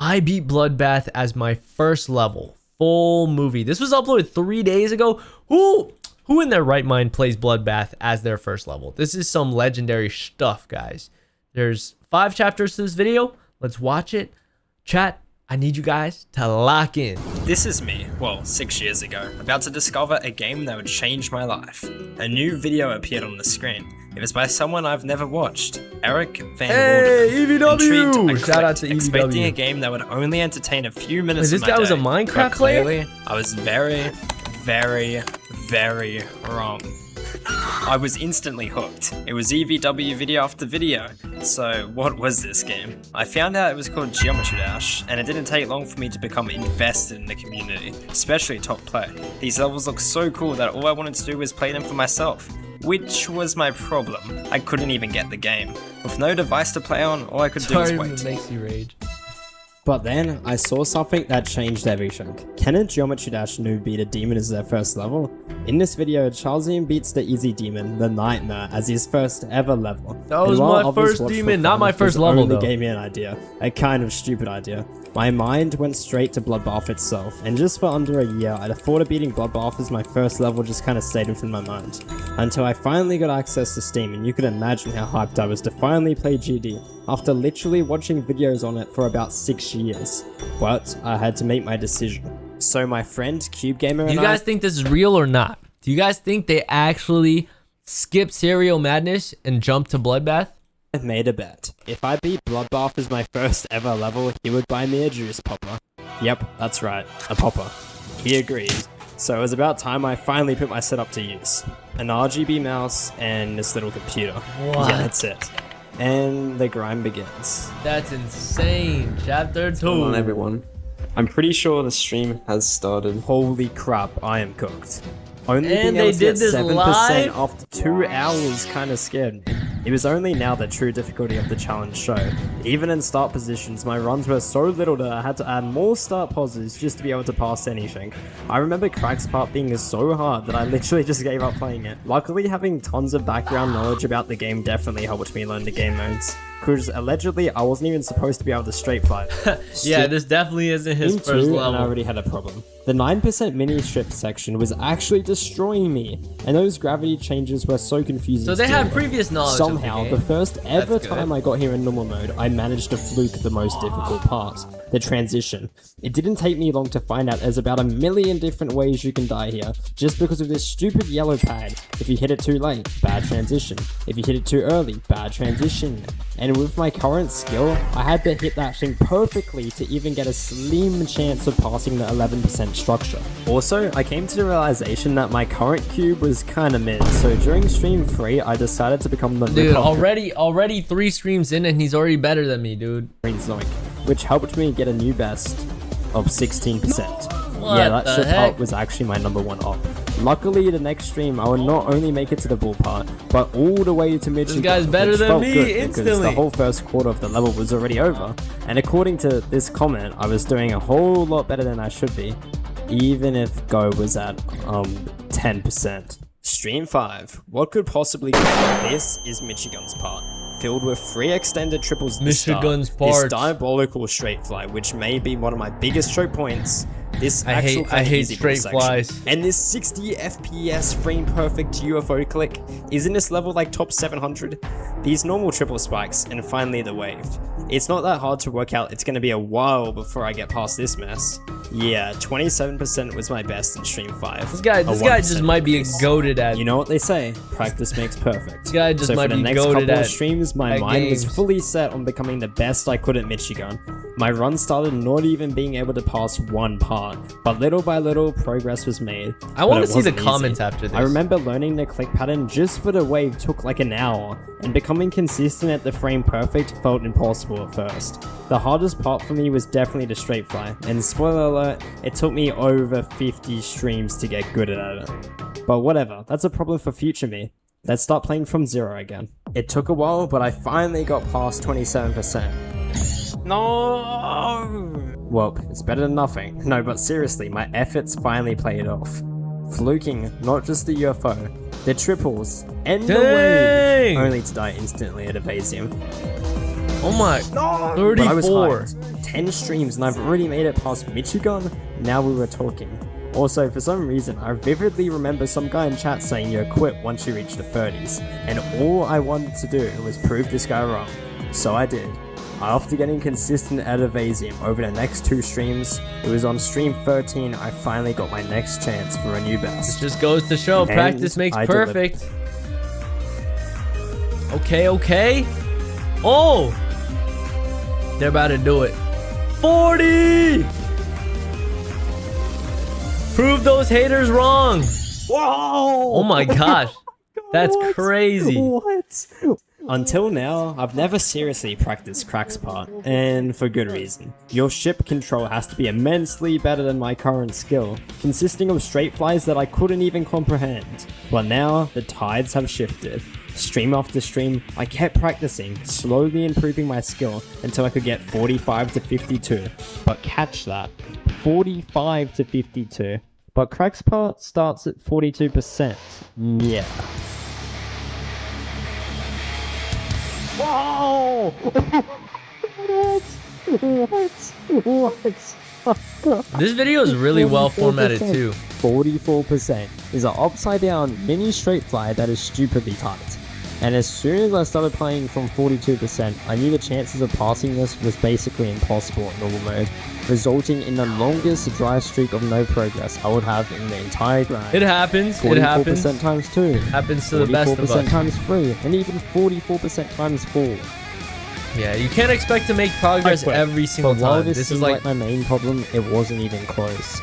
I beat Bloodbath as my first level. Full movie. This was uploaded 3 days ago. Who in their right mind plays Bloodbath as their first level? This is some legendary stuff, guys. There's 5 chapters to this video. Let's watch it. Chat, I need you guys to lock in. This is me, well, 6 years ago, about to discover a game that would change my life. A new video appeared on the screen. It was by someone I've never watched, Eric Van Hey, Walden. EVW! Shout out to EVW. Expecting a game that would only entertain a few minutes Wait, of my this guy was a day, Minecraft but player? clearly, I was very, very, very wrong. I was instantly hooked. It was EVW video after video. So what was this game? I found out it was called Geometry Dash, and it didn't take long for me to become invested in the community, especially top play. These levels look so cool that all I wanted to do was play them for myself, which was my problem. I couldn't even get the game. With no device to play on, all I could do was wait. Makes you rage. But then, I saw something that changed everything. Can a Geometry Dash noob beat a demon as their first level? In this video, Charlesian beats the easy demon, the Nightmare, as his first ever level. That was my first demon, not my first level though. Gave me an idea, a kind of stupid idea. My mind went straight to Bloodbath itself, and just for under a year, the thought of beating Bloodbath as my first level just kind of stayed within my mind. Until I finally got access to Steam, and you can imagine how hyped I was to finally play GD, after literally watching videos on it for about 6 years. But I had to make my decision. So my friend Cube Gamer and Do you guys think this is real or not? Do you guys think they actually skipped Serial Madness and jumped to Bloodbath? I made a bet. If I beat Bloodbath as my first ever level, he would buy me a juice popper. Yep, that's right, a popper. He agreed. So it was about time I finally put my setup to use. An RGB mouse and this little computer. What? Yeah, that's it. And the grind begins. That's insane. Chapter 2. Come on, everyone. I'm pretty sure the stream has started. Holy crap, I am cooked. Only And being they able to did get this 7% live? after 2 hours kind of scared me. It was only now the true difficulty of the challenge showed. Even in start positions, my runs were so little that I had to add more start pauses just to be able to pass anything. I remember Crack's part being so hard that I literally just gave up playing it. Luckily, having tons of background knowledge about the game definitely helped me learn the game modes. Because allegedly, I wasn't even supposed to be able to straight fight. Yeah, this definitely isn't his first level. And I already had a problem. The 9% mini strip section was actually destroying me, and those gravity changes were so confusing. So they still. had previous knowledge. Somehow, of the first ever That's good. time I got here in normal mode, I managed to fluke the most difficult part, the transition. It didn't take me long to find out there's about a million different ways you can die here, just because of this stupid yellow pad. If you hit it too late, bad transition. If you hit it too early, bad transition. And with my current skill, I had to hit that thing perfectly to even get a slim chance of passing the 11% structure. Also, I came to the realization that my current cube was kinda mid, so during stream 3, I decided to become the Dude, already 3 streams in and he's already better than me, dude. Green Zoink, which helped me get a new best of 16%. What Yeah, that the shit heck? part was actually my #1 op. Luckily, the next stream, I would not only make it to the bull part, but all the way to Michigan. guy's better which than felt me good because instantly. the whole first quarter of the level was already over. And according to this comment, I was doing a whole lot better than I should be, even if Go was at 10%. Stream 5. What could possibly go wrong? This is Michigan's part, filled with 3 extended triples. Michigan's This part. diabolical straight fly, which may be one of my biggest choke points. This I actual hate easy ball straight section. flies. And this 60 FPS frame perfect UFO click, isn't this level like top 700? These normal triple spikes, and finally the wave. It's not that hard to work out, it's gonna be a while before I get past this mess. Yeah, 27% was my best in stream 5. This guy just might be goated at. You know what they say, practice makes perfect. This guy just So might for the be next goated couple of at streams, my at mind was games. fully set on becoming the best I could at Michigan. My run started not even being able to pass one part, but little by little progress was made. I want But to it see the wasn't comments easy. after this. I remember learning the click pattern just for the wave took like an hour, and becoming consistent at the frame perfect felt impossible at first. The hardest part for me was definitely the straight fly, and spoiler alert, it took me over 50 streams to get good at it. But whatever, that's a problem for future me. Let's start playing from 0 again. It took a while, but I finally got past 27%. No! Well, it's better than nothing. No, but seriously, my efforts finally paid off. Fluking, not just the UFO, the triples, and the Dang! wave, only to die instantly at Evasium. Oh my. But I was 34. hyped. 10 streams and I've already made it past Michigan. Now we were talking. Also, for some reason, I vividly remember some guy in chat saying you quit once you reach the 30s. And all I wanted to do was prove this guy wrong. So I did. After getting consistent Adivasium over the next 2 streams, it was on stream 13 I finally got my next chance for a new best. Just goes to show, And practice makes I perfect. Okay, okay. Oh! They're about to do it. 40! Prove those haters wrong. Whoa! Oh my gosh. That's What? crazy. What? Until now, I've never seriously practiced Crack's part, and for good reason. Your ship control has to be immensely better than my current skill, consisting of straight flies that I couldn't even comprehend. But now, the tides have shifted. Stream after stream, I kept practicing, slowly improving my skill until I could get 45 to 52. But catch that, 45 to 52. But Crack's part starts at 42%. Yeah. Whoa! What? This video is really well formatted too. 44% is an upside down mini straight fly that is stupidly tight. And as soon as I started playing from 42%, I knew the chances of passing this was basically impossible in normal mode, resulting in the longest dry streak of no progress I would have in the entire grind. It happens. It happens. 44% times 2. Happens to the best of 44% us. times 3. And even 44% times 4. Yeah, you can't expect to make progress every single But while time. this This is seemed like my main problem, it wasn't even close.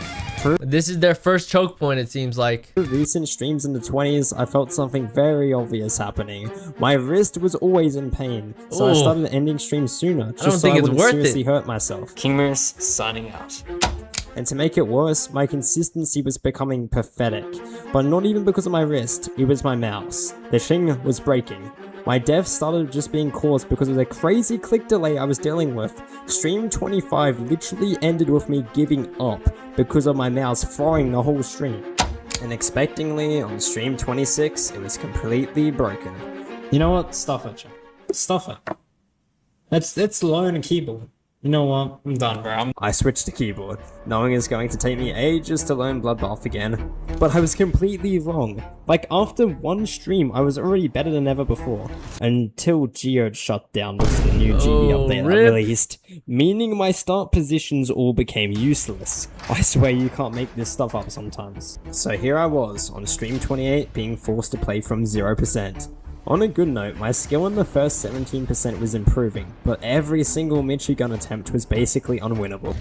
this is their first choke point, it seems like. Through recent streams in the 20s, I felt something very obvious happening. My wrist was always in pain, so I Ooh. started ending streams sooner, just don't so think I it's wouldn't worth seriously it. hurt myself. King Moose signing out. And to make it worse, my consistency was becoming pathetic. But not even because of my wrist, it was my mouse. The thing was breaking. My death started just being caused because of the crazy click delay I was dealing with. Stream 25 literally ended with me giving up because of my mouse throwing the whole stream. And expectingly, on stream 26, it was completely broken. You know what? Stuff it, Jack. Stuff it. Let's learn a keyboard. You know what? I'm done, bro. I switched to keyboard, knowing it's going to take me ages to learn Bloodbath again. But I was completely wrong. Like, after one stream, I was already better than ever before. Until Geode shut down because of the new GB update I rip. released. Meaning my start positions all became useless. I swear you can't make this stuff up sometimes. So here I was, on stream 28, being forced to play from 0%. On a good note, my skill in the first 17% was improving, but every single Michigan attempt was basically unwinnable.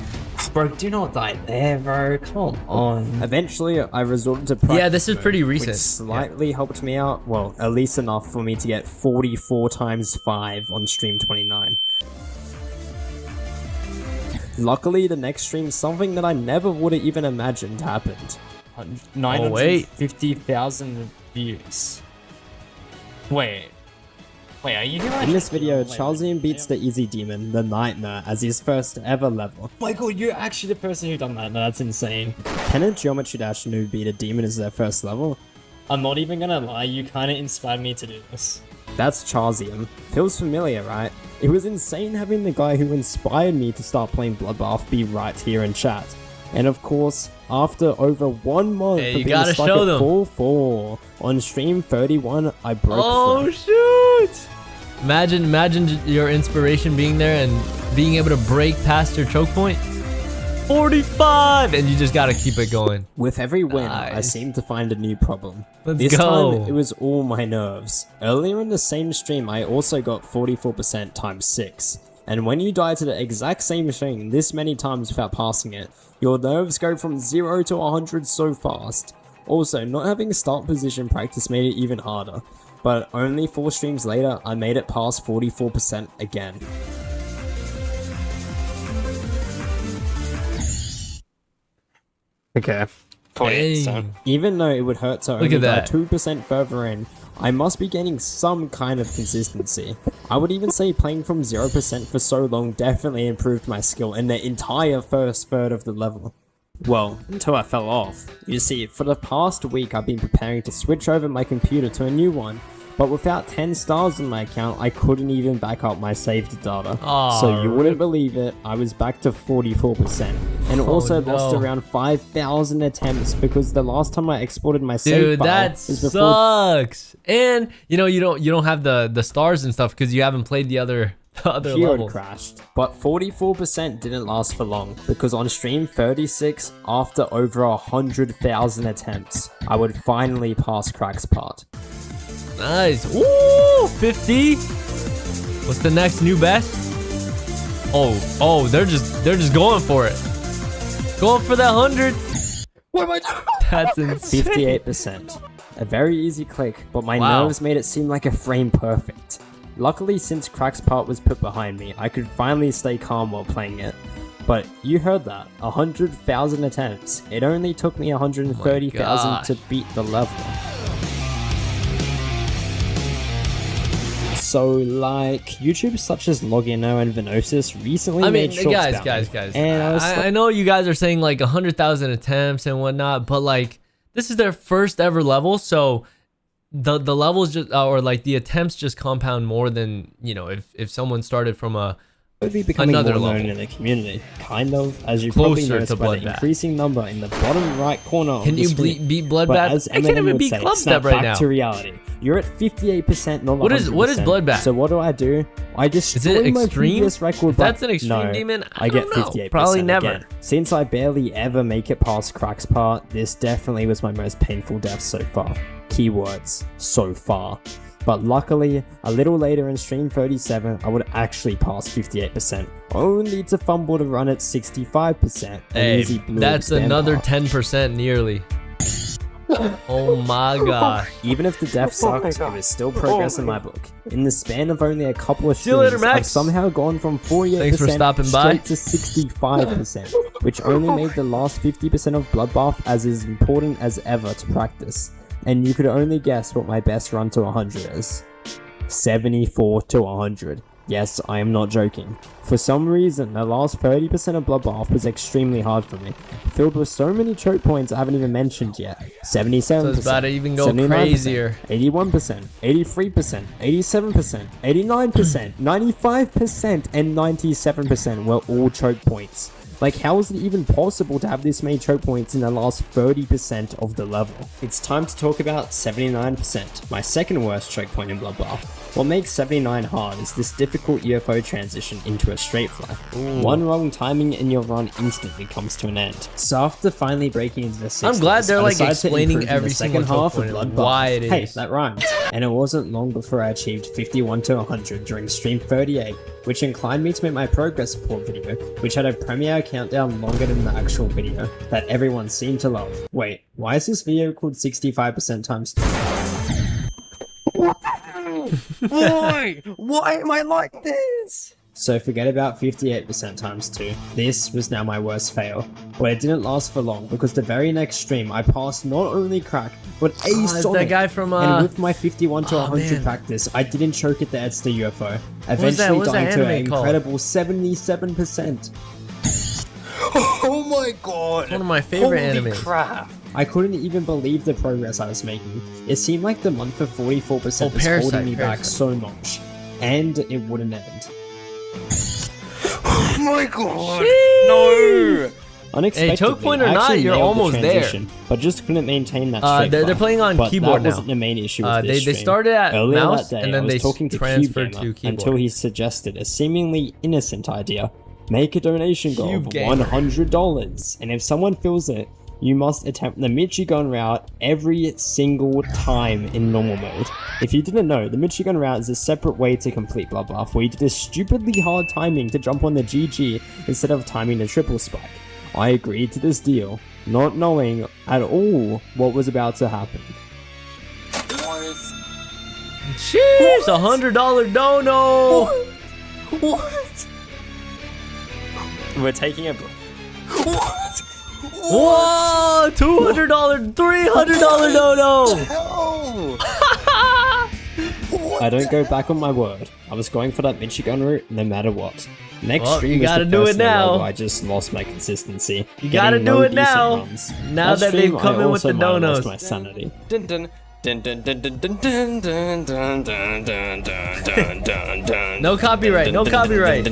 Bro, do not die there, bro. Come on. Eventually, I resorted to practice Yeah, this is mode, pretty which recent. slightly helped me out, well, at least enough for me to get 44 times 5 on stream 29. Luckily, the next stream, something that I never would have even imagined happened. 950,000 views. Wait, are you doing In this video, Charlesian beats the Easy Demon, the Nightmare, as his first ever level. Oh my god, you're actually the person who done that. No, that's insane. Can a Geometry Dash noob beat a demon as their first level? I'm not even gonna lie, you kinda inspired me to do this. That's Charzium. Feels familiar, right? It was insane having the guy who inspired me to start playing Bloodbath be right here in chat. And of course, after over 1 month Hey, of you being gotta stuck show at them. 4-4, on stream 31, I broke Oh through. shoot! Imagine your inspiration being there and being able to break past your choke point. 45, and you just gotta keep it going. With every win, I Nice. seemed to find a new problem. Let's This go. time, it was all my nerves. Earlier in the same stream, I also got 44% times 6. And when you die to the exact same thing this many times without passing it, your nerves go from 0 to 100 so fast. Also, not having start position practice made it even harder. But only 4 streams later, I made it past 44% again. Okay. 48, Dang. Even though it would hurt to only at die that. 2% further in, I must be gaining some kind of consistency. I would even say playing from 0% for so long definitely improved my skill in the entire first third of the level. Well, until I fell off. You see, for the past week I've been preparing to switch over my computer to a new one, But without 10 stars on my account, I couldn't even back up my saved data. Aw, So you wouldn't believe it, I was back to 44%. And also lost around 5,000 attempts because the last time I exported my save dude, file that was before. sucks. And you know, you don't have the stars and stuff because you haven't played the other Geode levels. crashed. But 44% didn't last for long because on stream 36, after over 100,000 attempts, I would finally pass Crack's part. Nice. Ooh, 50. What's the next new best? Oh, they're just going for it. Going for that 100. What am I doing? That's insane. 58%. A very easy click, but my Wow. nerves made it seem like a frame perfect. Luckily, since Crack's part was put behind me, I could finally stay calm while playing it. But you heard that, 100,000 attempts. It only took me 130,000 to beat the level. So, like, YouTubers such as Logino and Venosis recently I mean, made shorts guys. about me. And I was I know you guys are saying like 100,000 attempts and whatnot, but like this is their first ever level, so the levels just or like the attempts just compound more than, you know, if someone started from a would be becoming another more known level. in the community. Kind of, as you probably Closer noticed to by the Bloodbath. increasing number in the bottom right corner of Can the you screen. beat But Bloodbath? as I can't Eminem even would beat say, Club snap Step right back now. to reality. You're at 58%, not 100%. What is Bloodbath? So what do? I destroy it my extreme? previous record. If that's by- an extreme no, demon, I get don't know. 58%. Probably never. Again. Since I barely ever make it past Crack's part, this definitely was my most painful death so far. Keywords, so far. But luckily, a little later in stream 37, I would actually pass 58%, only to fumble to run at 65%. Hey, easy blue that's expand another path. 10% nearly. Oh my gosh. Even if the death sucked, it was still progress in my book. In the span of only a couple of See you later, streams, Max. I've somehow gone from 48% Thanks for stopping by. straight to 65%, which only made the last 50% of Bloodbath as important as ever to practice. And you could only guess what my best run to 100 is. 74 to 100. Yes, I am not joking. For some reason, the last 30% of Bloodbath was extremely hard for me, filled with so many choke points I haven't even mentioned yet. 77%, So it's about to even go 79%, crazier. 81%, 83%, 87%, 89%, 95%, and 97% were all choke points. Like, how is it even possible to have this many choke points in the last 30% of the level? It's time to talk about 79%, my second worst choke point in Bloodbath. What makes 79 hard is this difficult UFO transition into a straight fly. One wrong timing and your run instantly comes to an end. So after finally breaking into the 60s, I'm glad they're I like decided to explaining improve in every the single second half of choke point and Bloodbath. why it Hey, is. that rhymed. And it wasn't long before I achieved 51 to 100 during stream 38, which inclined me to make my progress report video, which had a premiere countdown longer than the actual video that everyone seemed to love. Wait, why is this video called 65% times 2? Why? Why am I like this? So forget about 58% times 2. This was now my worst fail. But it didn't last for long because the very next stream I passed not only Crack, but it's Sonic. that guy from And with my 51 to 100 man. practice, I didn't choke at the Edster UFO, that? eventually What's that dying to an anime called? incredible 77%. Oh my god. One of my favorite Holy animes. crap. I couldn't even believe the progress I was making. It seemed like the month of 44% was holding me back Parasite. so much. And it wouldn't end. Oh my god. No. Unexpectedly, choke point or I not, actually you're nailed the almost there. transition, but just couldn't maintain that straight They're fly. playing on But keyboard that wasn't now. the main issue with this They stream. started at Earlier mouse that day, and then I was they talking to transferred CubeGamer to keyboard. until he suggested a seemingly innocent idea. Make a donation goal of CubeGamer. $100, and if someone fills it, you must attempt the Michigan route every single time in normal mode. If you didn't know, the Michigan route is a separate way to complete Bloodbath, where you did a stupidly hard timing to jump on the GG instead of timing the triple spike. I agreed to this deal, not knowing at all what was about to happen. Cheers! $100 dono! What? We're taking a... Whoa! $200, $300 dono! Hell. I don't go back on my word. I was going for that Michigan route no matter what. Next Well, stream you was gotta the do first it now. level I just lost my consistency. You getting gotta do no it decent now. runs. Now that they've stream, come I in with also the might have lost donos. my sanity. Dun dun No copyright, no copyright.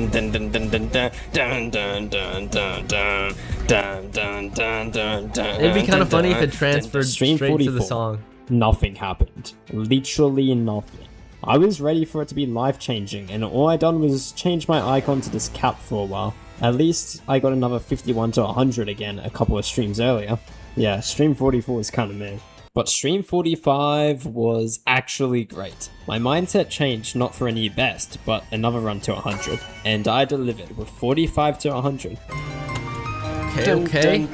It'd be kind of funny if it transferred Stream straight to the 44. song. Nothing happened. Literally nothing. I was ready for it to be life-changing, and all I done was change my icon to this cap for a while. At least I got another 51 to 100 again a couple of streams earlier. Yeah, stream 44 is kind of mid. But stream 45 was actually great. My mindset changed not for a new best, but another run to 100. And I delivered with 45 to 100. Okay.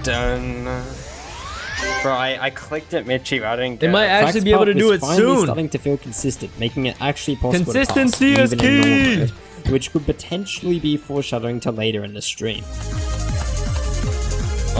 Bro, I clicked it mid-cheap, I didn't They get might it. actually be able to do it Finally soon. starting to feel consistent, making it actually possible Consistency to pass, is even in normal key. mode, which could potentially be foreshadowing to later in the stream.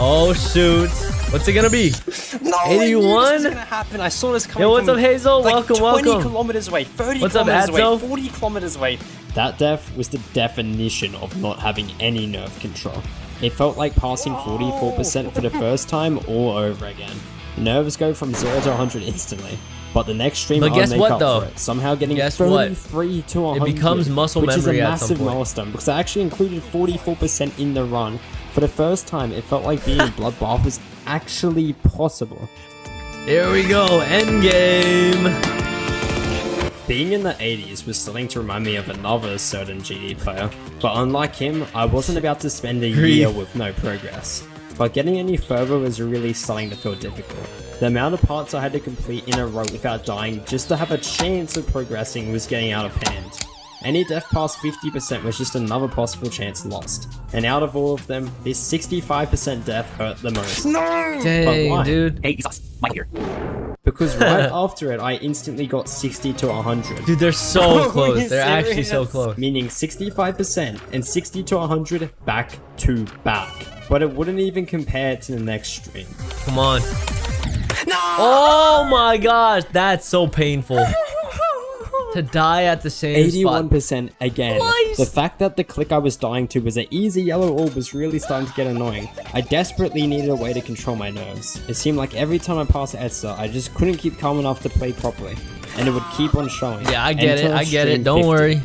Oh shoot. What's it gonna be? No, I knew 81? this was gonna happen. I saw this coming. Yo, what's from, up, Hazel? like, Welcome, 20 welcome. kilometers away, 30 What's up, kilometers away, Adzo? 40 kilometers away. That death was the definition of not having any nerve control. It felt like passing 44% for the first time all over again. Nerves go from 0 to 100 instantly. But the next stream But I'll guess make what, up though? for it, somehow getting Guess what? 33 to 100. becomes muscle which memory is a at some massive point. milestone because I actually included 44% in the run. For the first time, it felt like being in Bloodbath was actually possible. Here we go, endgame. Being in the 80s was starting to remind me of another certain GD player, but unlike him, I wasn't about to spend a Grief. year with no progress. But getting any further was really starting to feel difficult. The amount of parts I had to complete in a row without dying just to have a chance of progressing was getting out of hand. Any death past 50% was just another possible chance lost. And out of all of them, this 65% death hurt the most. Dang, why? dude. Hey, sus, Mike here. Because right after it, I instantly got 60 to 100. Dude, they're so Are you close. They're actually so serious? close. Meaning 65% and 60 to 100 back to back. But it wouldn't even compare to the next stream. Come on. Oh my gosh, that's so painful. To die at the same spot. 81% again. Twice. The fact that the click I was dying to was an easy yellow orb was really starting to get annoying. I desperately needed a way to control my nerves. It seemed like every time I passed Edsa, I just couldn't keep calm enough to play properly. And it would keep on showing. Yeah, I get it. Enter I get it. stream Don't 50. worry.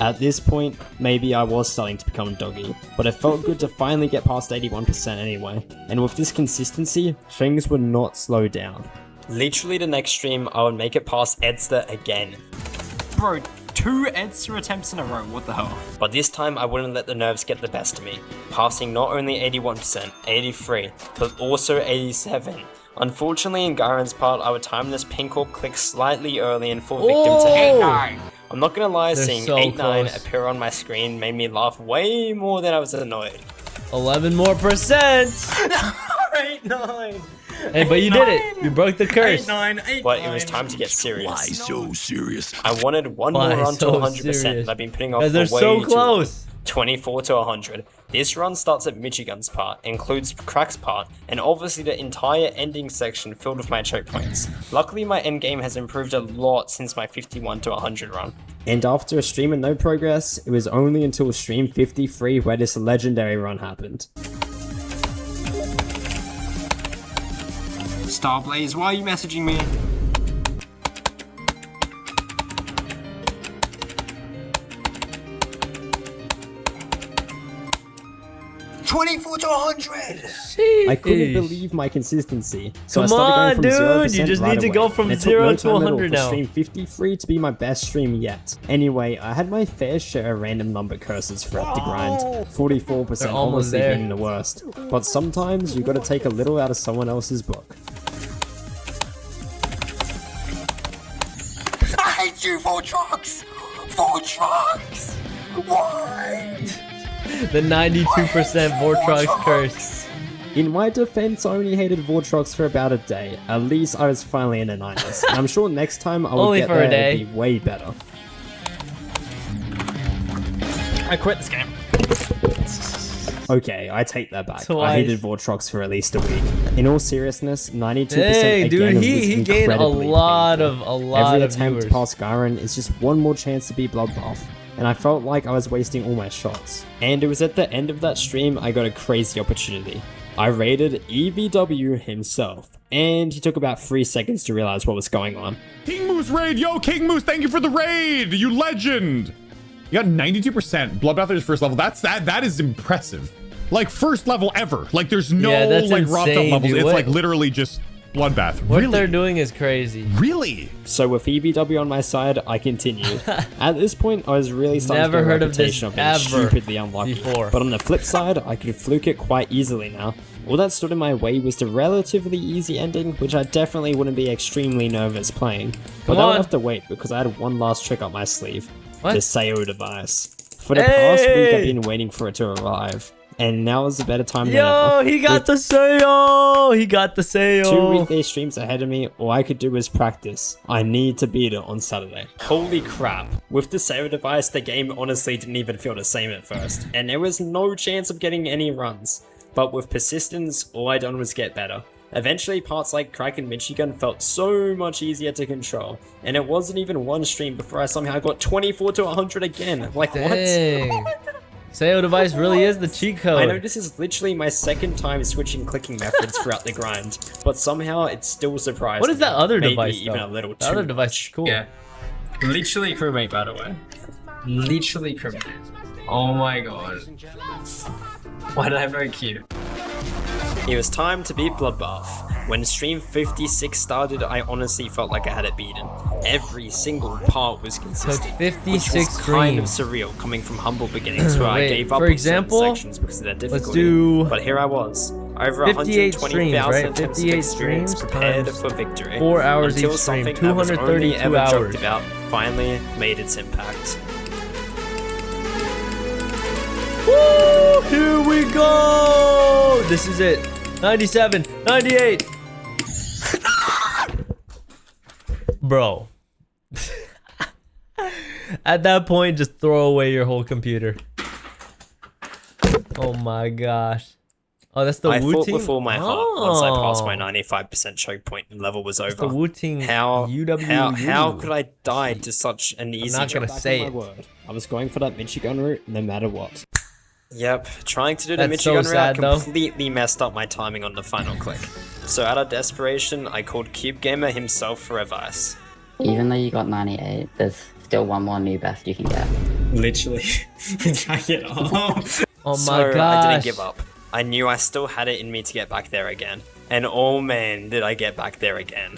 At this point, maybe I was starting to become doggy, but it felt good to finally get past 81% anyway. And with this consistency, things would not slow down. Literally the next stream, I would make it past Edster again. Bro, 2 Edster attempts in a row, what the hell? But this time, I wouldn't let the nerves get the best of me, passing not only 81%, 83, but also 87. Unfortunately, in Garen's part, I would time this pink orb click slightly early and fall victim to Oh! 8-9. I'm not gonna lie, They're seeing so 8-9 close. appear on my screen made me laugh way more than I was annoyed. 11 more percent. 8-9! Hey, but you did it. You broke the curse. 8-9, but it was time to get serious. so serious? I wanted one Why more run to so 100% serious? that I've been putting off Guys, for they're way so too close. long. 24 to 100. This run starts at Michigan's part, includes Crack's part, and obviously the entire ending section filled with my choke points. Luckily, my endgame has improved a lot since my 51 to 100 run. And after a stream and no progress, it was only until stream 53 where this legendary run happened. Starblaze, why are you messaging me? $24 to 100! I couldn't believe my consistency. So Come I started on, going from dude, you 0% just right need to away. go from And it took 0 no to time at all 100 for now. Stream 53 to be my best stream yet. Anyway, I had my fair share of random number curses throughout the grind. 44%, They're almost honestly there. being the worst. But sometimes you gotta take a little out of someone else's book. I hate you, Voltrox! Voltrox! Why? The 92% Vortrox curse. In my defense, I only hated Vortrox for about a day. At least I was finally in the 90s. And I'm sure next time I will Only get for a there day. and be way better. I quit this game. Okay, I take that back. Twice. I hated Vortrox for at least a week. In all seriousness, 92% Dang, again dude, was he gained a incredibly lot painful. of Every attempt viewers. past Garen is just one more chance to beat Bloodbath, and I felt like I was wasting all my shots. And it was at the end of that stream I got a crazy opportunity. I raided EVW himself, and he took about 3 seconds to realize what was going on. King Moose raid, yo, King Moose, thank you for the raid, you legend. You got 92%. Bloodbath is first level. That is impressive. Like first level ever. Like there's no that's like robbed up insane, levels. dude. It's like literally just Bloodbath. What Really? they're doing is crazy. Really? So with EVW on my side, I continued. At this point, I was really starting Never to get a heard of this reputation of being ever stupidly unlucky. before. But on the flip side, I could fluke it quite easily now. All that stood in my way was the relatively easy ending, which I definitely wouldn't be extremely nervous playing. But Come I on. would have to wait because I had one last trick up my sleeve. What? The SEO device. For the past week, I've Hey! been waiting for it to arrive. And now is a better time than Yo, ever. he got the sale. He got the sale. 2 weekday streams ahead of me, all I could do was practice. I need to beat it on Saturday. Holy crap. With the save device, the game honestly didn't even feel the same at first, and there was no chance of getting any runs. But with persistence, all I done was get better. Eventually, parts like Crack and Michigan felt so much easier to control, and it wasn't even one stream before I somehow got 24 to 100 again. Like, Dang. what? SEO device really is the cheat code. I know this is literally my second time switching clicking methods throughout the grind, but somehow it still surprised What is me. that other Maybe device, even though? a little The too other device much. is cool. Yeah. Literally crewmate, by the way. Literally crewmate. Oh my god. Why did I vote Q? It was time to beat Bloodbath. When stream 56 started, I honestly felt like I had it beaten. Every single part was consistent, which 56 was kind of streams. surreal coming from humble beginnings where I Wait, gave up for on example, certain sections because of their difficulty. do But here I was, over 58 streams, 120,000 right? attempts of 58 experience streams prepared times for victory. 4 hours until each stream, something that was only 232 ever hours. joked about finally made its impact. Woo! Here we go! This is it. 97, 98. Bro. At that point, just throw away your whole computer. Oh my gosh. Oh, that's the I Wu thought team? with all my heart once I passed my Oh. 95% choke point and level was over. The Wu team How UWU. could I die to such an easy not gonna jump? say Back on my it. word. I was going for that Michigan route no matter what. Yep, trying to do the That's so Michigan route sad, though. completely messed up my timing on the final click. So out of desperation, I called Cube Gamer himself for advice. Even though you got 98, there's still one more new best you can get. Literally. Jack it off. Oh So my gosh. I didn't give up. I knew I still had it in me to get back there again. And oh man, did I get back there again.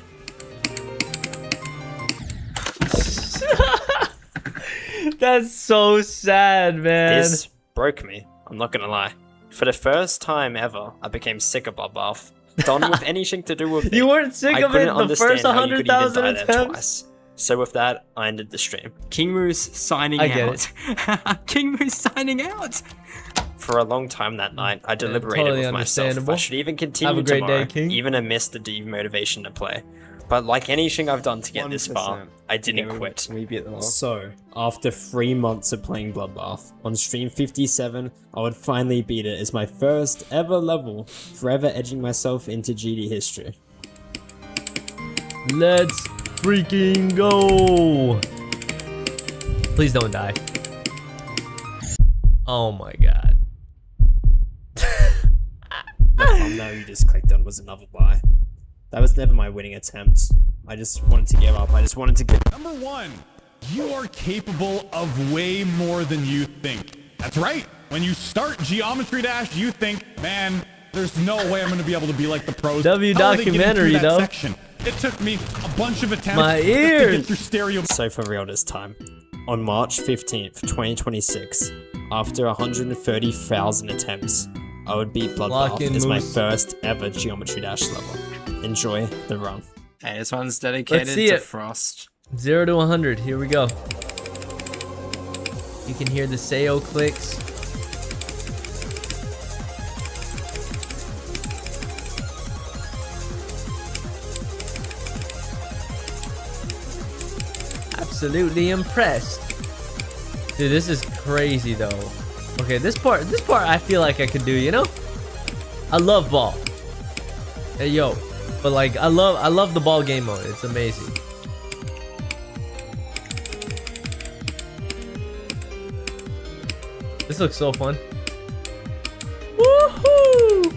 That's so sad, man. This broke me, I'm not gonna lie. For the first time ever, I became sick of Bloodbath. Done with anything to do with it. You weren't sick I of it couldn't the understand first how you could even 100,000 die there attempts? twice. So with that, I ended the stream. King Moose signing I get out. King Moose signing out. For a long time that night, I deliberated totally with myself if I understandable. should even Have continue a great tomorrow, day, King. even amidst the demotivation to play. But like anything I've done to get this far, I didn't quit. We beat them all. So, after 3 months of playing Bloodbath, on stream 57, I would finally beat it as my first ever level, forever edging myself into GD history. Let's freaking go. Please don't die. Oh my god. The thumbnail you just clicked on was another lie. That was never my winning attempt. I just wanted to give up. I just wanted to get. Number one, you are capable of way more than you think. That's right. When you start Geometry Dash, you think, man, there's no way I'm going to be able to be like the pros. W How are they getting documentary, through that though. section? It took me a bunch of attempts My just to get ears. through stereo. So for real this time. On March 15th, 2026, after 130,000 attempts, I would beat Lock Bloodbath in, as my Moose. first ever Geometry Dash level. Enjoy the run. Hey, this one's dedicated see to it. Frost. 0 to 100. Here we go. You can hear the SEO clicks. Absolutely impressed. Dude, this is crazy though. Okay, this part I feel like I could do, you know? I love ball. Hey yo. But like I love the ball game mode. It's amazing. This looks so fun. Woohoo!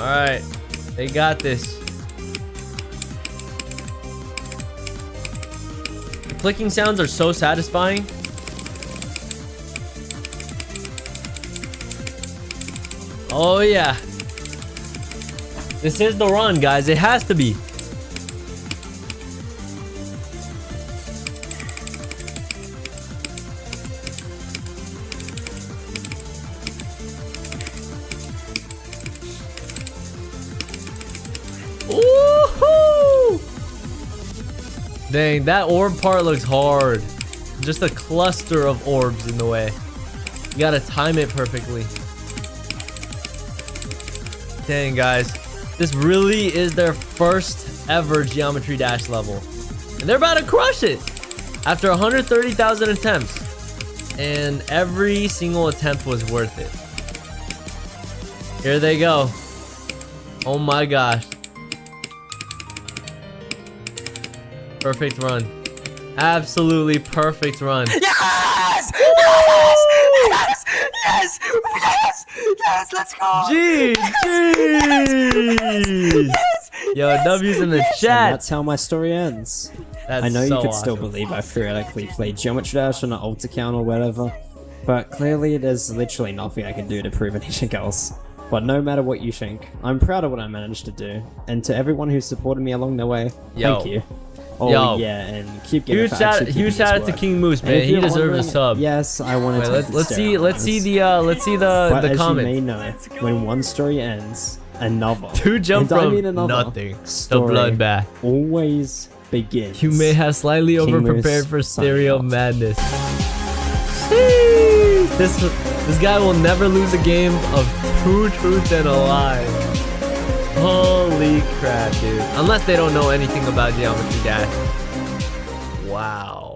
Alright. They got this. The clicking sounds are so satisfying. Oh yeah. This is the run, guys. It has to be. Woohoo! Dang, that orb part looks hard. Just a cluster of orbs in the way. You gotta time it perfectly. Dang, guys. This really is their first ever Geometry Dash level. And they're about to crush it after 130,000 attempts. And every single attempt was worth it. Here they go. Oh my gosh. Perfect run. Absolutely perfect run. Yes! Yes! Yes! Yes! Yes! Yes! Let's go! Jeez! Jeez! Yo, W's in the And chat. that's how my story ends. That's I know so you could still awesome. believe I theoretically played Geometry Dash on an alt account or whatever, but clearly there's literally nothing I can do to prove anything else. But no matter what you think, I'm proud of what I managed to do, and to everyone who supported me along the way, Yo. thank you. Oh Yo. yeah, and keep getting Huge shout out to King Moose, man. He deserves a sub. Yes, I want to. Wait, let's see the But the as comment. you may know, when one story ends, another. To jump and I from mean another nothing to story Bloodbath. always begins. You may have slightly King overprepared Moose for signing stereo off. madness. Sheesh. This guy will never lose a game of True Truth and a Lie. Holy crap, dude. Unless they don't know anything about Geometry Dash. Wow.